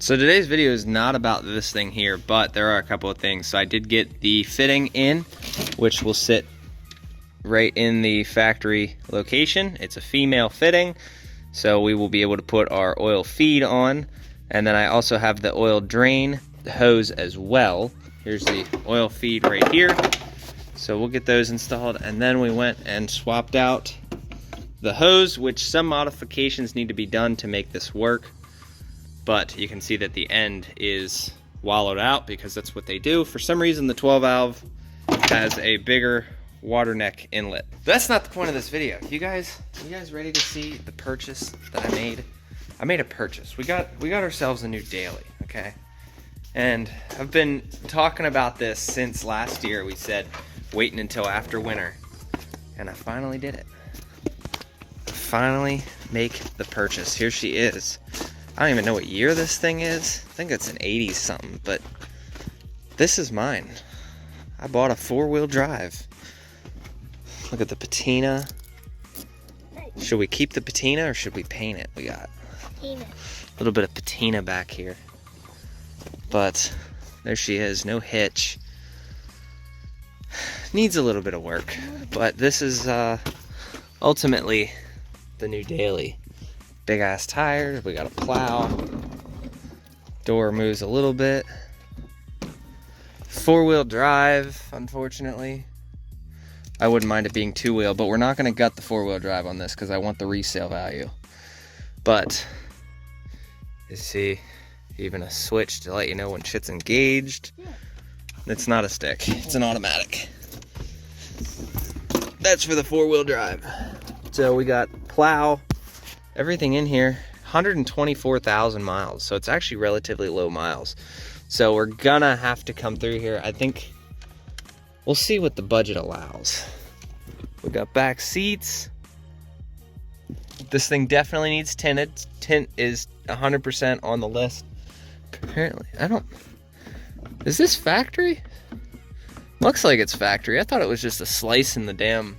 So today's video is not about this thing here, but there are a couple of things. So I did get the fitting in, which will sit right in the factory location. It's a female fitting, so we will be able to put our oil feed on. And then I also have the oil drain hose as well. Here's the oil feed right here. So we'll get those installed. And then we went and swapped out the hose, which some modifications need to be done to make this work. But you can see that the end is wallowed out because that's what they do. For some reason, the 12 valve has a bigger water neck inlet. That's not the point of this video. You guys ready to see the purchase that I made? I made a purchase. We got ourselves a new daily, okay? And I've been talking about this since last year. We said waiting until after winter, and I finally did it. I finally make the purchase. Here she is. I don't even know what year this thing is. I think it's an 80s something, but this is mine. I bought a 4-wheel drive. Look at the patina. Should we keep the patina or should we paint it? We got a little bit of patina back here. But there she is, no hitch. Needs a little bit of work, but this is ultimately the new daily. Big ass tires, we got a plow. Door moves a little bit. 4-wheel drive, unfortunately. I wouldn't mind it being 2-wheel, but we're not gonna gut the 4-wheel drive on this because I want the resale value. But you see, even a switch to let you know when shit's engaged. It's not a stick, it's an automatic. That's for the 4-wheel drive. So we got plow, everything in here, 124,000 miles. So it's actually relatively low miles. So we're gonna have to come through here. I think we'll see what the budget allows. We got back seats. This thing definitely needs tinted. Tint is 100% on the list. Apparently, is this factory? Looks like it's factory. I thought it was just a slice in the damn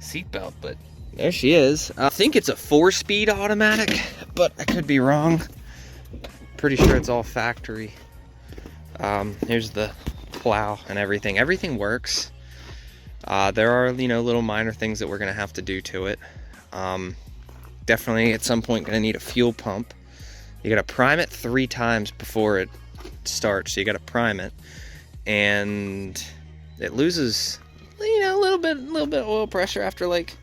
seatbelt, but there she is. I think it's a 4-speed automatic, but I could be wrong. Pretty sure it's all factory. Here's the plow and everything. Everything works. There are, little minor things that we're gonna have to do to it. Definitely at some point gonna need a fuel pump. You gotta prime it 3 times before it starts. So you gotta prime it, and it loses, a little bit of oil pressure after like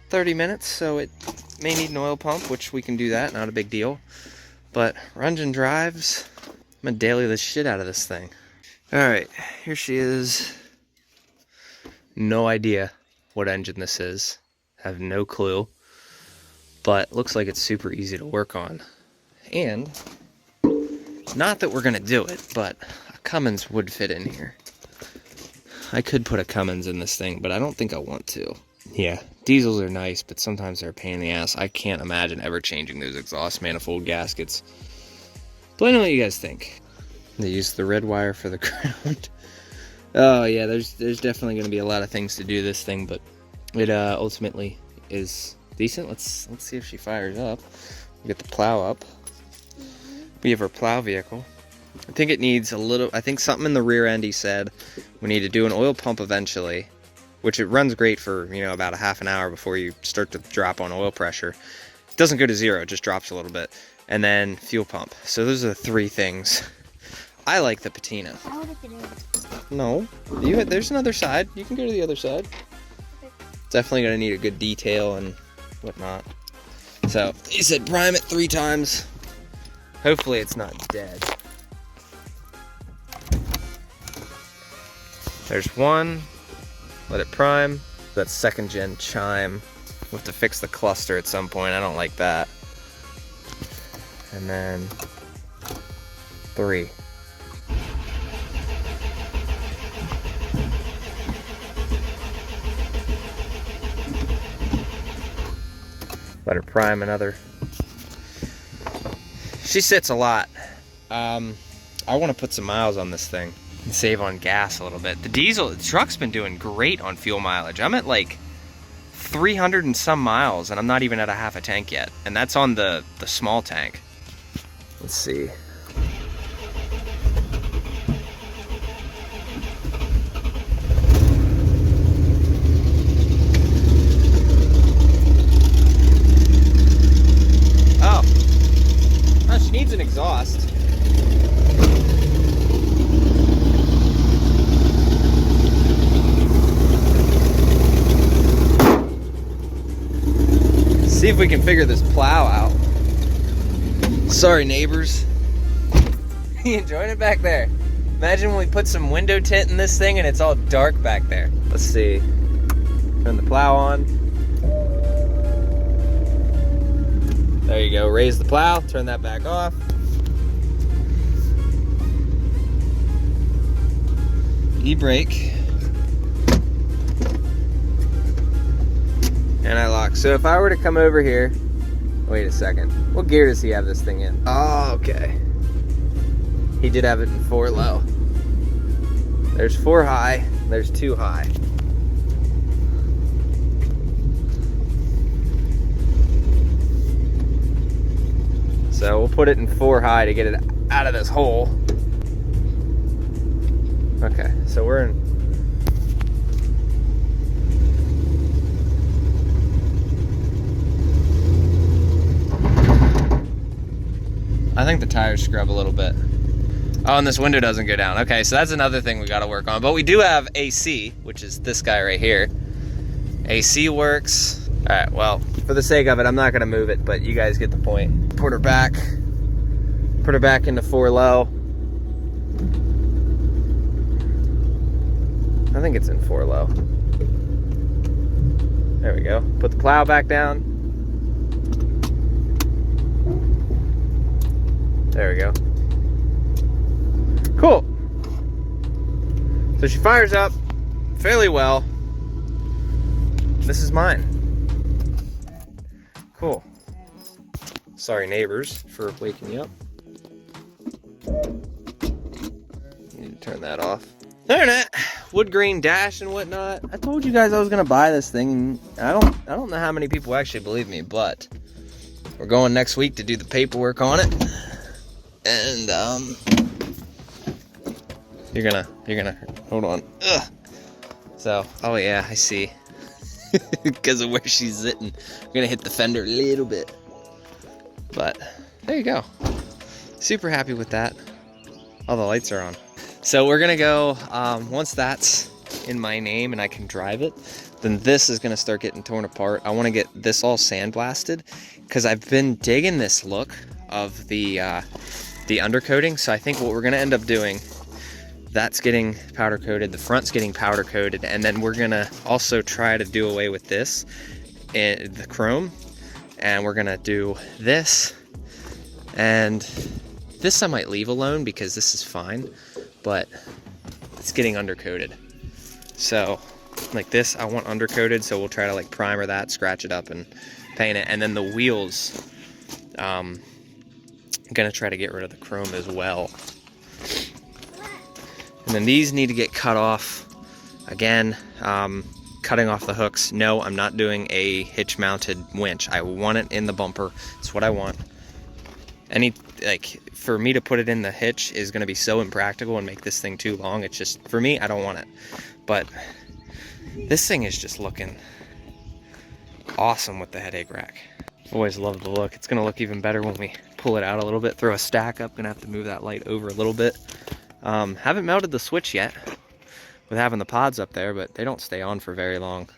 30 minutes. So it may need an oil pump, which we can do that. Not a big deal. But runs and drives. I'm gonna daily the shit out of this thing. All right, here she is. No idea what engine this is. Have no clue. But looks like it's super easy to work on. And not that we're gonna do it, but a Cummins would fit in here. I could put a Cummins in this thing, but I don't think I want to. Yeah, diesels are nice, but sometimes they're a pain in the ass. I can't imagine ever changing those exhaust manifold gaskets. But I know what you guys think. They use the red wire for the ground. Oh yeah, there's definitely going to be a lot of things to do this thing, but it ultimately is decent. Let's see if she fires up. We get the plow up. We have our plow vehicle. I think it needs a little. I think something in the rear end. He said we need to do an oil pump eventually, which it runs great for about a half an hour before you start to drop on oil pressure. It doesn't go to 0, it just drops a little bit, and then fuel pump. So those are the 3 things. I like the patina. No, there's another side. You can go to the other side. Okay. Definitely gonna need a good detail and whatnot. So he said prime it 3 times. Hopefully it's not dead. There's 1. Let it prime. That 2nd gen chime. We'll have to fix the cluster at some point. I don't like that. And then 3. Let her prime another. She sits a lot. I want to put some miles on this thing and save on gas a little bit. The truck's been doing great on fuel mileage. I'm at like 300 and some miles, and I'm not even at a half a tank yet. And that's on the small tank. Let's see. needs an exhaust. See if we can figure this plow out. Sorry, neighbors. You enjoying it back there? Imagine when we put some window tint in this thing and it's all dark back there. Let's see. Turn the plow on. There you go. Raise the plow. Turn that back off. E-brake. And I lock. So if I were to come over here, wait a second. What gear does he have this thing in? Oh, okay. He did have it in 4 low. There's 4 high, there's 2 high. So we'll put it in 4 high to get it out of this hole. Okay, so we're in. I think the tires scrub a little bit. Oh, and this window doesn't go down. Okay, so that's another thing we gotta work on. But we do have AC, which is this guy right here. AC works. All right, well, for the sake of it, I'm not gonna move it, but you guys get the point. Put her back into 4 low. I think it's in 4 low. There we go. Put the plow back down. There we go. Cool. So she fires up fairly well. This is mine. Cool. Sorry, neighbors, for waking you up. Need to turn that off. Internet, wood grain dash and whatnot. I told you guys I was gonna buy this thing. I don't know how many people actually believe me, but we're going next week to do the paperwork on it. And you're gonna hold on. Ugh. So, oh yeah, I see. Because of where she's sitting, I'm gonna hit the fender a little bit. But there you go. Super happy with that. All the lights are on. So we're gonna go, once that's in my name and I can drive it, then this is gonna start getting torn apart. I wanna get this all sandblasted because I've been digging this look of the undercoating. So I think what we're gonna end up doing, that's getting powder coated, the front's getting powder coated, and then we're gonna also try to do away with this, and the chrome, and we're gonna do this, and this I might leave alone because this is fine, but it's getting undercoated. So like this, I want undercoated, so we'll try to like primer that, scratch it up and paint it, and then the wheels, I'm gonna try to get rid of the chrome as well. And then these need to get cut off. Again, cutting off the hooks. No, I'm not doing a hitch mounted winch. I want it in the bumper. It's what I want. For me to put it in the hitch is gonna be so impractical and make this thing too long. It's just, for me, I don't want it. But this thing is just looking awesome with the headache rack. Always love the look. It's gonna look even better when we pull it out a little bit, throw a stack up. Gonna have to move that light over a little bit. Haven't mounted the switch yet with having the pods up there, but they don't stay on for very long.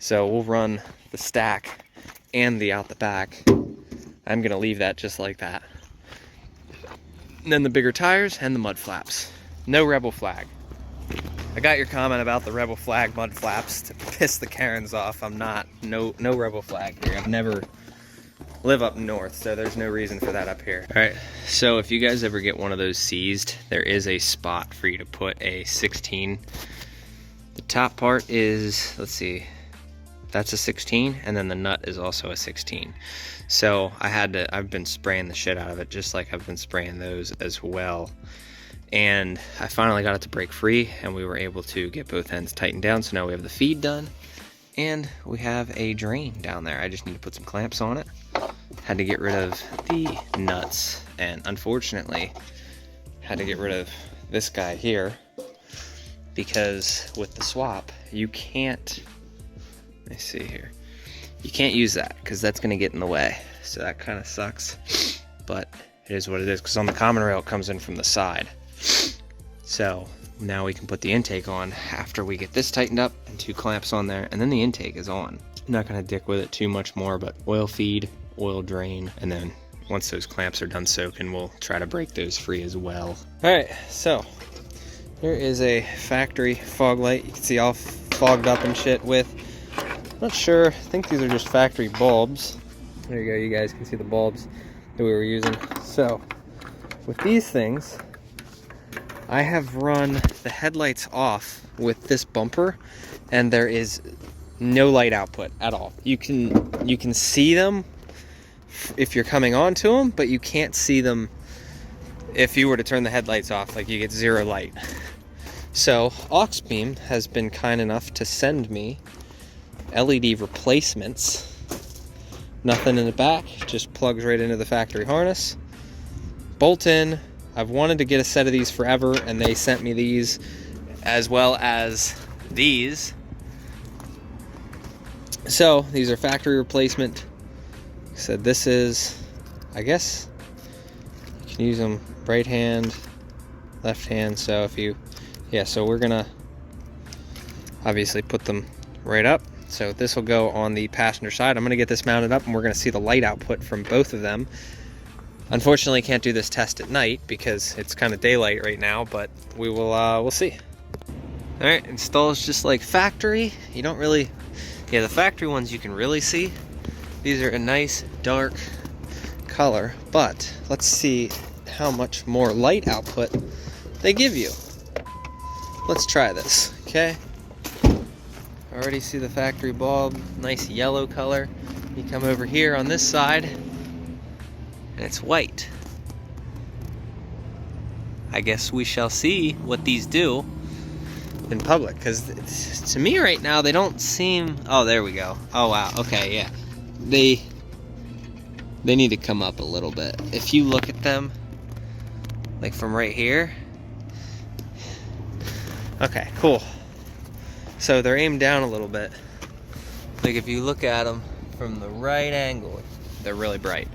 So we'll run the stack and the out the back. I'm gonna leave that just like that. And then the bigger tires and the mud flaps. No rebel flag. I got your comment about the rebel flag mud flaps to piss the Karens off. I'm not. No rebel flag here. I've never live up north, so there's no reason for that up here. All right, so if you guys ever get one of those seized, there is a spot for you to put a 16. The top part is, let's see, that's a 16, and then the nut is also a 16. So I've been spraying the shit out of it, just like I've been spraying those as well. And I finally got it to break free, and we were able to get both ends tightened down. So now we have the feed done, and we have a drain down there. I just need to put some clamps on it. Had to get rid of the nuts, and unfortunately had to get rid of this guy here, because with the swap you can't, let me see here, you can't use that because that's going to get in the way. So that kind of sucks, but it is what it is, because on the common rail it comes in from the side. So now we can put the intake on after we get this tightened up and 2 clamps on there, and then the intake is on. I'm not gonna dick with it too much more, but oil feed, oil drain, and then once those clamps are done soaking, we'll try to break those free as well. All right, so here is a factory fog light. You can see all fogged up and shit with, not sure, I think these are just factory bulbs. There you go, you guys can see the bulbs that we were using. So with these things, I have run the headlights off with this bumper, and there is no light output at all. You can see them if you're coming onto them, but you can't see them if you were to turn the headlights off. Like, you get 0 light. So Auxbeam has been kind enough to send me LED replacements. Nothing in the back, just plugs right into the factory harness, bolt in. I've wanted to get a set of these forever, and they sent me these as well as these. So these are factory replacement. So this is, I guess you can use them right hand, left hand. So if you, yeah, so we're gonna obviously put them right up. So this will go on the passenger side. I'm gonna get this mounted up, and we're gonna see the light output from both of them. Unfortunately, can't do this test at night because it's kind of daylight right now, but we will, we'll see. All right, installs just like factory. You don't really, yeah, the factory ones you can really see. These are a nice dark color, but let's see how much more light output they give you. Let's try this, okay? I already see the factory bulb, nice yellow color. You come over here on this side, and it's white. I guess we shall see what these do in public, because to me right now they don't seem, oh, there we go. Oh wow, okay, yeah, they need to come up a little bit. If you look at them like from right here, okay, cool. So they're aimed down a little bit. Like if you look at them from the right angle, they're really bright.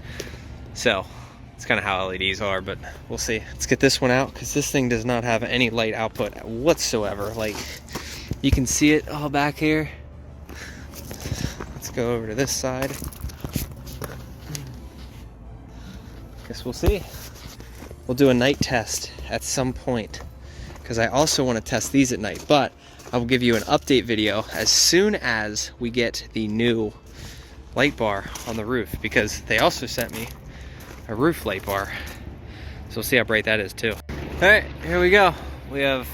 So it's kind of how LEDs are, but we'll see. Let's get this one out, because this thing does not have any light output whatsoever. Like, you can see it all back here. Let's go over to this side. Guess we'll see. We'll do a night test at some point, because I also want to test these at night, but I will give you an update video as soon as we get the new light bar on the roof, because they also sent me a roof light bar, so we'll see how bright that is too. All right, here we go. We have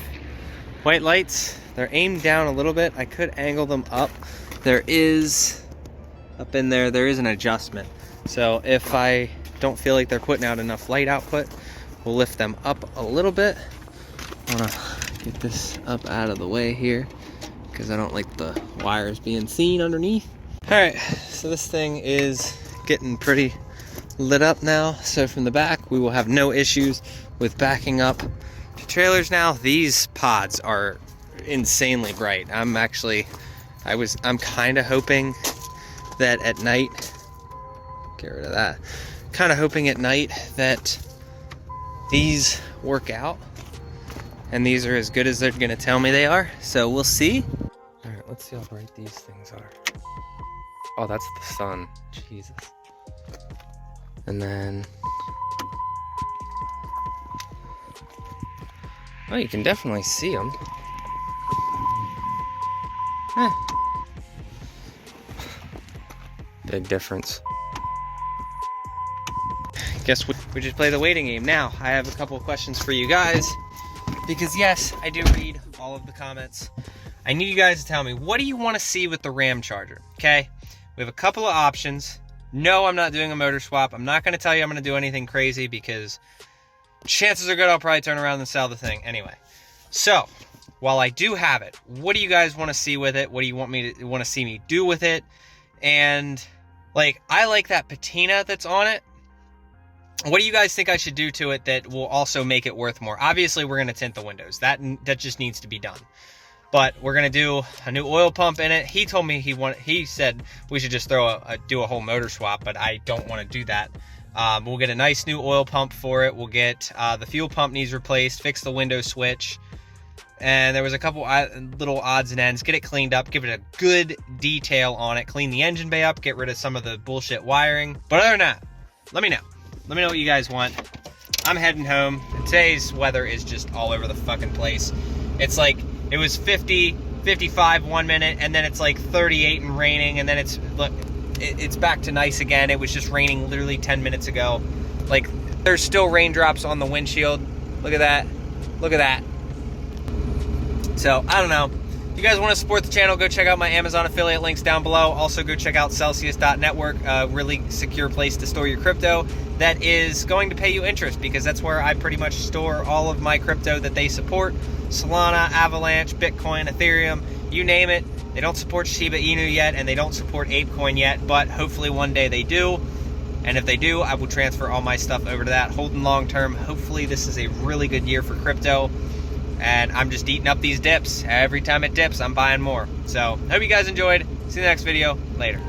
white lights. They're aimed down a little bit. I could angle them up. There is, up in there, there is an adjustment. So if I don't feel like they're putting out enough light output, we'll lift them up a little bit. I wanna get this up out of the way here, because I don't like the wires being seen underneath. All right, so this thing is getting pretty lit up now. So from the back, we will have no issues with backing up to trailers now. These pods are insanely bright. I'm kind of hoping that at night, get rid of that, kind of hoping at night that these work out, and these are as good as they're gonna tell me they are. So we'll see. All right, let's see how bright these things are. Oh, that's the sun, Jesus. And then, oh, you can definitely see them. Big difference. Guess we just play the waiting game. Now, I have a couple of questions for you guys, because yes, I do read all of the comments. I need you guys to tell me, what do you want to see with the Ramcharger, okay? We have a couple of options. No, I'm not doing a motor swap. I'm not going to tell you I'm going to do anything crazy, because chances are good I'll probably turn around and sell the thing anyway. So, while I do have it, what do you guys want to see with it? What do you want to see me do with it? And like, I like that patina that's on it. What do you guys think I should do to it that will also make it worth more? Obviously, we're going to tint the windows. That just needs to be done. But we're gonna do a new oil pump in it. He told me he said we should just do a whole motor swap, but I don't want to do that. We'll get a nice new oil pump for it. We'll get the fuel pump needs replaced, fix the window switch, and there was a couple little odds and ends. Get it cleaned up, give it a good detail on it, clean the engine bay up, get rid of some of the bullshit wiring. But other than that, let me know what you guys want. I'm heading home. Today's weather is just all over the fucking place. It's like, it was 50, 55 1 minute, and then it's like 38 and raining, and then it's back to nice again. It was just raining literally 10 minutes ago. Like, there's still raindrops on the windshield. Look at that. Look at that. So, I don't know. If you guys want to support the channel, go check out my Amazon affiliate links down below. Also, go check out Celsius.network, a really secure place to store your crypto that is going to pay you interest, because that's where I pretty much store all of my crypto that they support. Solana, Avalanche, Bitcoin, Ethereum, you name it. They don't support Shiba Inu yet, and they don't support ApeCoin yet, but hopefully one day they do. And if they do, I will transfer all my stuff over to that, holding long term. Hopefully this is a really good year for crypto, and I'm just eating up these dips. Every time it dips, I'm buying more. So, hope you guys enjoyed. See you in the next video. Later.